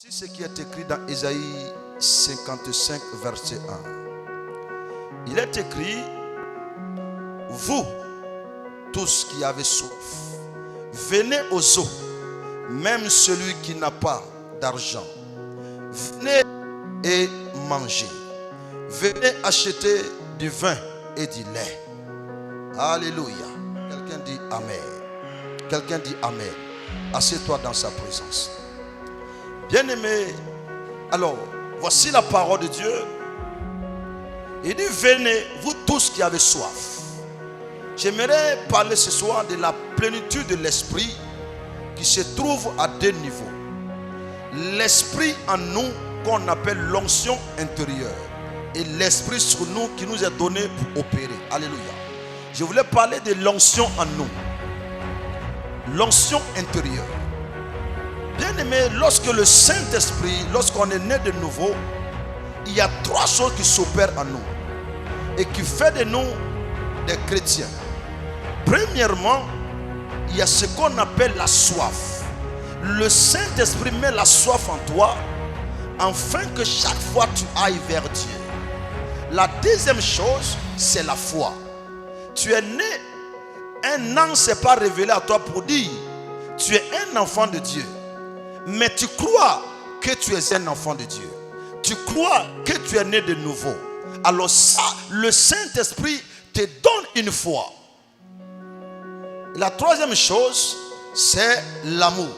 C'est ce qui est écrit dans Ésaïe 55, verset 1. Il est écrit: vous, tous qui avez soif, venez aux eaux, même celui qui n'a pas d'argent. Venez et mangez. Venez acheter du vin et du lait. Alléluia. Quelqu'un dit Amen. Quelqu'un dit Amen. Assieds-toi dans sa présence. Bien-aimé, alors, voici la parole de Dieu. Il dit: venez, vous tous qui avez soif. J'aimerais parler ce soir de la plénitude de l'esprit qui se trouve à deux niveaux. L'esprit en nous qu'on appelle l'onction intérieure et l'esprit sur nous qui nous est donné pour opérer. Alléluia. Je voulais parler de l'onction en nous. L'onction intérieure. Bien-aimé, lorsque le Saint-Esprit, lorsqu'on est né de nouveau, il y a trois choses qui s'opèrent en nous et qui fait de nous des chrétiens. Premièrement, il y a ce qu'on appelle la soif. Le Saint-Esprit met la soif en toi afin que chaque fois tu ailles vers Dieu. La deuxième chose, c'est la foi. Tu es né, un an ne s'est pas révélé à toi pour dire tu es un enfant de Dieu. Mais tu crois que tu es un enfant de Dieu. Tu crois que tu es né de nouveau. Alors ça, le Saint-Esprit te donne une foi. La troisième chose, c'est l'amour.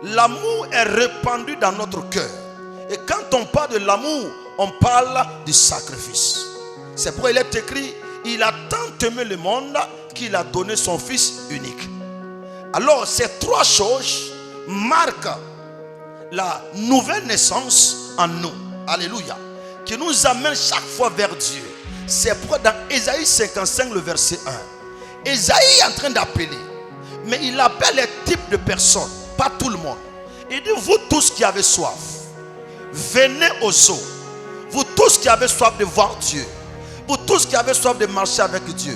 L'amour est répandu dans notre cœur. Et quand on parle de l'amour, on parle du sacrifice. C'est pourquoi il est écrit: il a tant aimé le monde qu'il a donné son Fils unique. Alors ces trois choses marquent la nouvelle naissance en nous. Alléluia. Qui nous amène chaque fois vers Dieu. C'est pourquoi dans Ésaïe 55, le verset 1, Ésaïe est en train d'appeler. Mais il appelle les types de personnes, pas tout le monde. Il dit: vous tous qui avez soif, venez aux eaux. Vous tous qui avez soif de voir Dieu. Vous tous qui avez soif de marcher avec Dieu.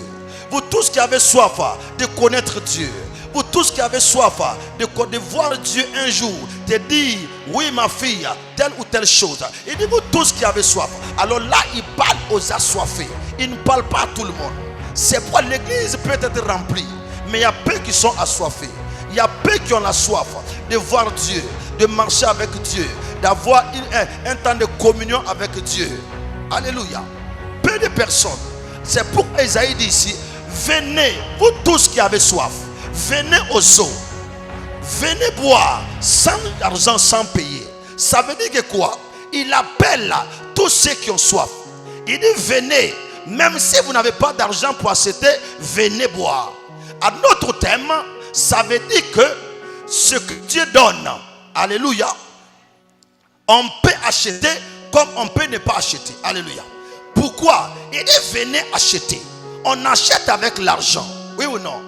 Vous tous qui avez soif de connaître Dieu. Vous tous qui avez soif de voir Dieu un jour, te dire: oui ma fille, telle ou telle chose. Il dit: vous tous qui avez soif. Alors là, il parle aux assoiffés. Il ne parle pas à tout le monde. C'est pourquoi l'église peut être remplie, mais il y a peu qui sont assoiffés. Il y a peu qui ont la soif de voir Dieu, de marcher avec Dieu, d'avoir un temps de communion avec Dieu. Alléluia. Peu de personnes. C'est pourquoi Isaïe dit ici: venez, vous tous qui avez soif, venez aux eaux. Venez boire sans argent, sans payer. Ça veut dire que quoi? Il appelle tous ceux qui ont soif. Il dit: venez, même si vous n'avez pas d'argent pour acheter, venez boire. À notre thème, ça veut dire que ce que Dieu donne, alléluia, on peut acheter comme on peut ne pas acheter. Alléluia. Pourquoi? Il dit: venez acheter. On achète avec l'argent. Oui ou non?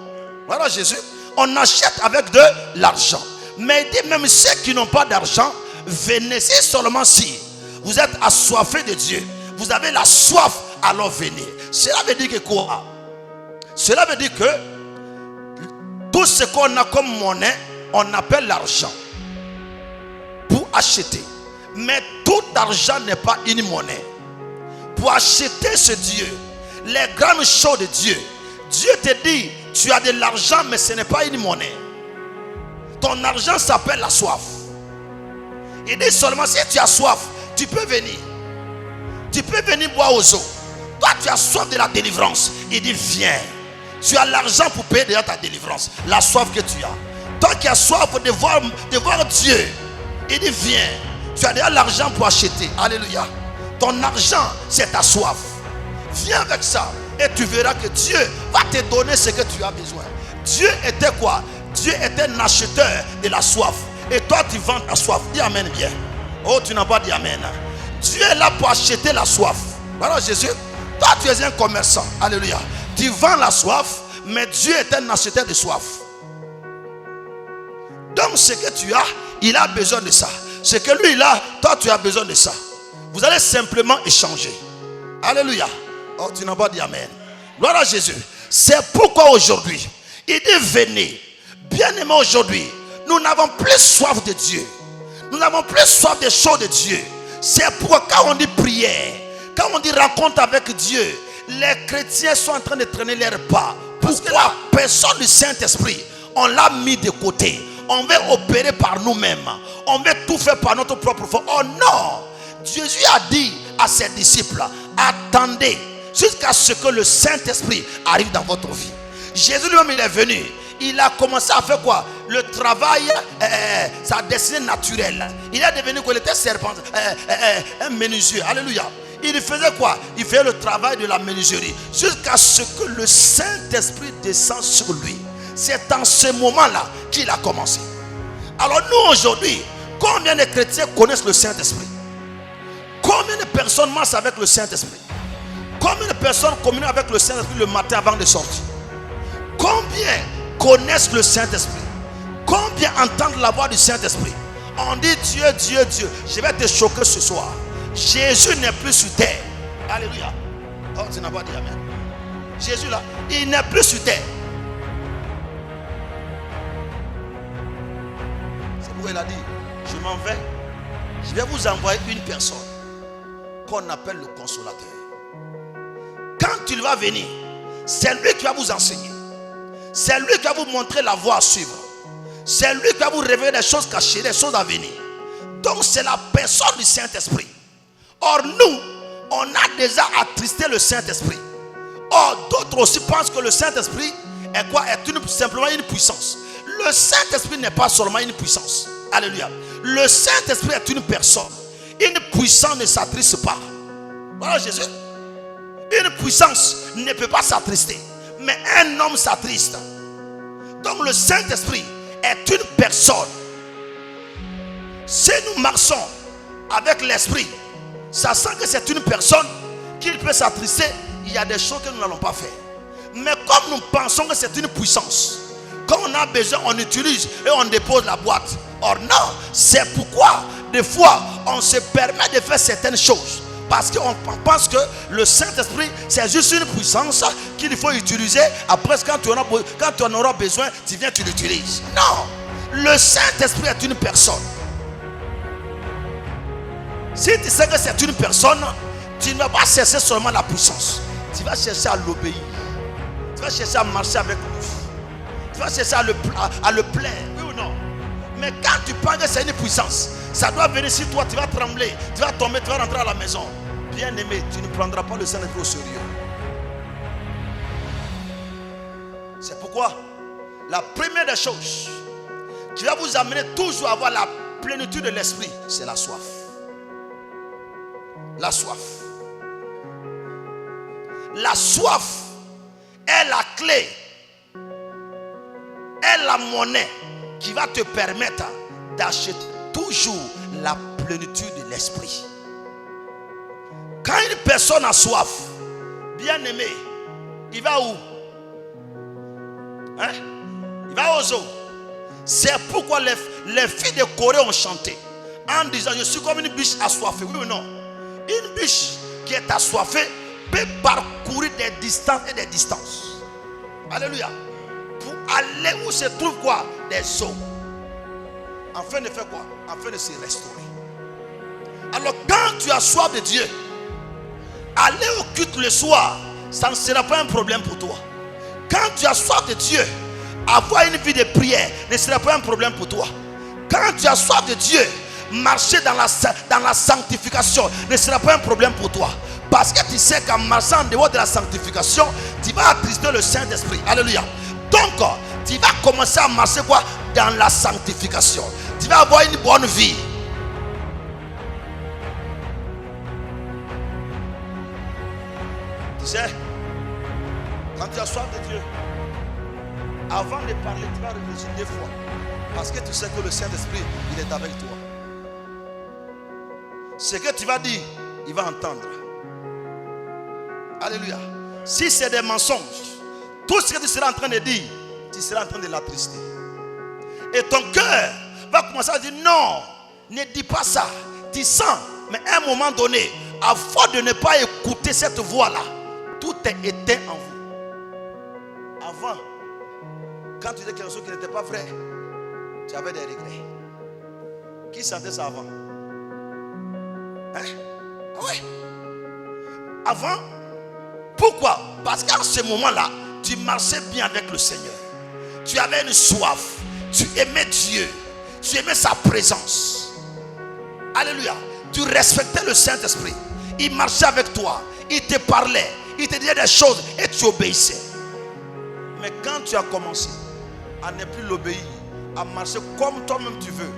Voilà Jésus. On achète avec de l'argent. Mais il dit: même ceux qui n'ont pas d'argent, venez. C'est seulement si vous êtes assoiffés de Dieu, vous avez la soif, alors venez. Cela veut dire que quoi? Cela veut dire que tout ce qu'on a comme monnaie, on appelle l'argent pour acheter. Mais tout argent n'est pas une monnaie. Pour acheter ce Dieu, les grandes choses de Dieu, Dieu te dit: tu as de l'argent, mais ce n'est pas une monnaie. Ton argent s'appelle la soif. Il dit seulement si tu as soif, tu peux venir. Tu peux venir boire aux eaux. Toi, tu as soif de la délivrance. Il dit: viens. Tu as l'argent pour payer déjà ta délivrance. La soif que tu as. Toi qui as soif de voir Dieu. Il dit: viens. Tu as déjà l'argent pour acheter. Alléluia. Ton argent, c'est ta soif. Viens avec ça. Et tu verras que Dieu va te donner ce que tu as besoin. Dieu était quoi? Dieu était un acheteur de la soif. Et toi, tu vends ta soif. Dis amen bien. Oh, tu n'as pas dit amen. Dieu est là pour acheter la soif. Voilà Jésus. Toi, tu es un commerçant. Alléluia. Tu vends la soif, mais Dieu est un acheteur de soif. Donc, ce que tu as, il a besoin de ça. Ce que lui, il a, toi, tu as besoin de ça. Vous allez simplement échanger. Alléluia. Oh, tu n'as pas dit amen. Gloire à Jésus. C'est pourquoi aujourd'hui, il dit: venez. Bien-aimés, aujourd'hui, nous n'avons plus soif de Dieu. Nous avons plus soif des choses de Dieu. C'est pourquoi quand on dit prière, quand on dit rencontre avec Dieu, les chrétiens sont en train de traîner leurs pas. Parce que la personne du Saint-Esprit, on l'a mis de côté. On veut opérer par nous-mêmes. On veut tout faire par notre propre force. Oh non! Jésus a dit à ses disciples, attendez jusqu'à ce que le Saint-Esprit arrive dans votre vie. Jésus lui-même, il est venu. Il a commencé à faire quoi? Le travail, sa destinée naturelle. Il est devenu quoi? Il était serpent, un menuisier. Alléluia. Il faisait quoi? Il faisait le travail de la menuiserie. Jusqu'à ce que le Saint-Esprit descende sur lui. C'est en ce moment-là qu'il a commencé. Alors nous aujourd'hui, combien de chrétiens connaissent le Saint-Esprit? Combien de personnes marchent avec le Saint-Esprit? Combien de personnes communient avec le Saint-Esprit le matin avant de sortir? Combien connaissent le Saint-Esprit? Combien entendent la voix du Saint-Esprit? On dit Dieu, Dieu, Dieu. Je vais te choquer ce soir. Jésus n'est plus sur terre. Alléluia. Oh, tu n'as pas dit amen. Jésus là, il n'est plus sur terre. C'est pourquoi il a dit, je m'en vais. Je vais vous envoyer une personne qu'on appelle le consolateur. Quand il va venir, c'est lui qui va vous enseigner. C'est lui qui va vous montrer la voie à suivre. C'est lui qui va vous révéler des choses cachées, des choses à venir. Donc c'est la personne du Saint-Esprit. Or nous, on a déjà attristé le Saint-Esprit. Or d'autres aussi pensent que le Saint-Esprit est quoi? Est simplement une puissance. Le Saint-Esprit n'est pas seulement une puissance. Alléluia. Le Saint-Esprit est une personne. Une puissance ne s'attriste pas. Voilà Jésus. Une puissance ne peut pas s'attrister. Mais un homme s'attriste. Donc le Saint-Esprit est une personne. Si nous marchons avec l'Esprit, sachant que c'est une personne qu'il peut s'attrister, il y a des choses que nous n'allons pas faire. Mais comme nous pensons que c'est une puissance, quand on a besoin, on utilise et on dépose la boîte. Or non, c'est pourquoi des fois on se permet de faire certaines choses. Parce qu'on pense que le Saint-Esprit, c'est juste une puissance qu'il faut utiliser. Après, quand tu en auras besoin, tu viens, tu l'utilises. Non, le Saint-Esprit est une personne. Si tu sais que c'est une personne, tu ne vas pas chercher seulement la puissance. Tu vas chercher à l'obéir. Tu vas chercher à marcher avec lui. Tu vas chercher à le plaire. Oui ou non? Mais quand tu penses que c'est une puissance, ça doit venir sur toi, tu vas trembler, tu vas tomber, tu vas rentrer à la maison. Bien aimé, tu ne prendras pas le Saint-Esprit au sérieux. C'est pourquoi la première des choses qui va vous amener toujours à avoir la plénitude de l'esprit, c'est la soif. La soif. La soif est la clé, est la monnaie qui va te permettre d'acheter toujours la plénitude de l'esprit. Quand une personne a soif, bien aimé, il va où? Hein? Il va aux eaux. C'est pourquoi les filles de Corée ont chanté en disant, je suis comme une biche assoiffée. Oui ou non? Une biche qui est assoiffée peut parcourir des distances et des distances. Alléluia. Pour aller où se trouve quoi? Des eaux. Afin de faire quoi? Afin de se restaurer. Alors quand tu as soif de Dieu, aller au culte le soir, ça ne sera pas un problème pour toi. Quand tu as soif de Dieu, avoir une vie de prière ne sera pas un problème pour toi. Quand tu as soif de Dieu, marcher dans la sanctification ne sera pas un problème pour toi. Parce que tu sais qu'en marchant en dehors de la sanctification, tu vas attrister le Saint-Esprit. Alléluia. Donc, tu vas commencer à marcher quoi? Dans la sanctification. Tu vas avoir une bonne vie. Tu sais, quand tu as soif de Dieu, avant de parler, tu vas réfléchir 2 fois. Parce que tu sais que le Saint-Esprit, il est avec toi. Ce que tu vas dire, il va entendre. Alléluia. Si c'est des mensonges, tout ce que tu seras en train de dire, tu seras en train de l'attrister. Et ton cœur va commencer à dire non, ne dis pas ça. Tu sens, mais à un moment donné, à force de ne pas écouter cette voix-là, tout est éteint en vous. Avant, quand tu disais quelque chose qui n'était pas vrai, tu avais des regrets. Qui sentait ça avant? Hein? Oui. Avant. Pourquoi? Parce qu'à ce moment-là, tu marchais bien avec le Seigneur. Tu avais une soif. Tu aimais Dieu. Tu aimais sa présence. Alléluia. Tu respectais le Saint-Esprit. Il marchait avec toi. Il te parlait. Il te disait des choses et tu obéissais. Mais quand tu as commencé à ne plus l'obéir, à marcher comme toi-même tu veux,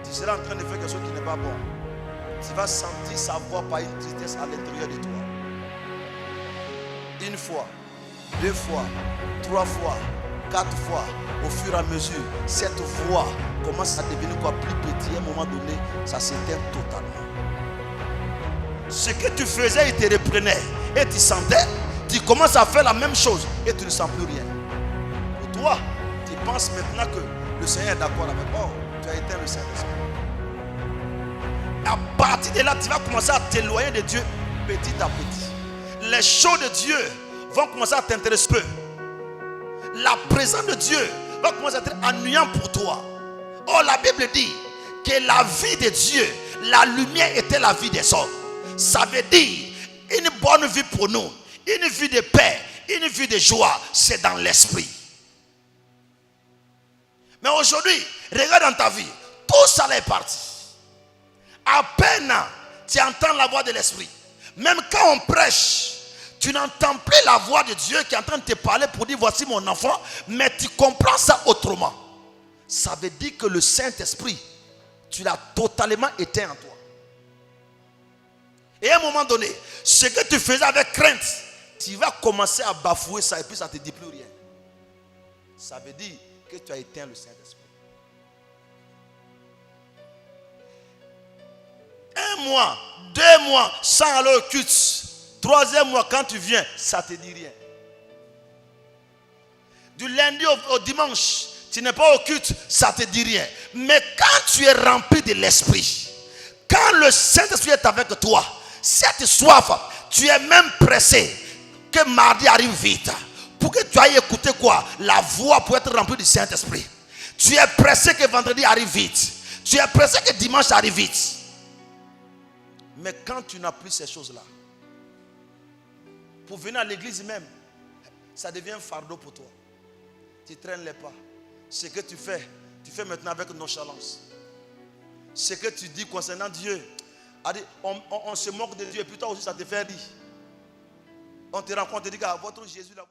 tu seras en train de faire quelque chose qui n'est pas bon. Tu vas sentir sa voix par une tristesse à l'intérieur de toi. Une fois, 2 fois, 3 fois, 4 fois, au fur et à mesure, cette voix commence à devenir plus petit. À un moment donné, ça s'éteint totalement. Ce que tu faisais, il te reprenait et tu sentais, tu commences à faire la même chose et tu ne sens plus rien. Pour toi, tu penses maintenant que le Seigneur est d'accord avec toi. Tu as éteint le Saint-Esprit. À partir de là, tu vas commencer à t'éloigner de Dieu petit à petit. Les choses de Dieu vont commencer à t'intéresser peu. La présence de Dieu va commencer à être ennuyant pour toi. Or, la Bible dit que la vie de Dieu, la lumière était la vie des hommes. Ça veut dire une bonne vie pour nous, une vie de paix, une vie de joie, c'est dans l'esprit. Mais aujourd'hui, regarde dans ta vie, tout ça est parti. À peine tu entends la voix de l'esprit. Même quand on prêche, tu n'entends plus la voix de Dieu qui est en train de te parler pour dire voici mon enfant, mais tu comprends ça autrement. Ça veut dire que le Saint-Esprit, tu l'as totalement éteint en toi. Et à un moment donné, ce que tu faisais avec crainte, tu vas commencer à bafouer ça et puis ça ne te dit plus rien. Ça veut dire que tu as éteint le Saint-Esprit. 1 mois, 2 mois sans aller au culte. 3e mois quand tu viens, ça ne te dit rien. Du lundi au dimanche, tu n'es pas au culte, ça ne te dit rien. Mais quand tu es rempli de l'esprit, quand le Saint-Esprit est avec toi, cette soif, tu es même pressé que mardi arrive vite. Pour que tu ailles écouter quoi? La voix pour être rempli du Saint-Esprit. Tu es pressé que vendredi arrive vite. Tu es pressé que dimanche arrive vite. Mais quand tu n'as plus ces choses-là, pour venir à l'église même, ça devient un fardeau pour toi. Tu traînes les pas. Ce que tu fais maintenant avec nonchalance. Ce que tu dis concernant Dieu, on se moque de Dieu et puis toi aussi ça te fait rire. On te rencontre et dit que votre Jésus là.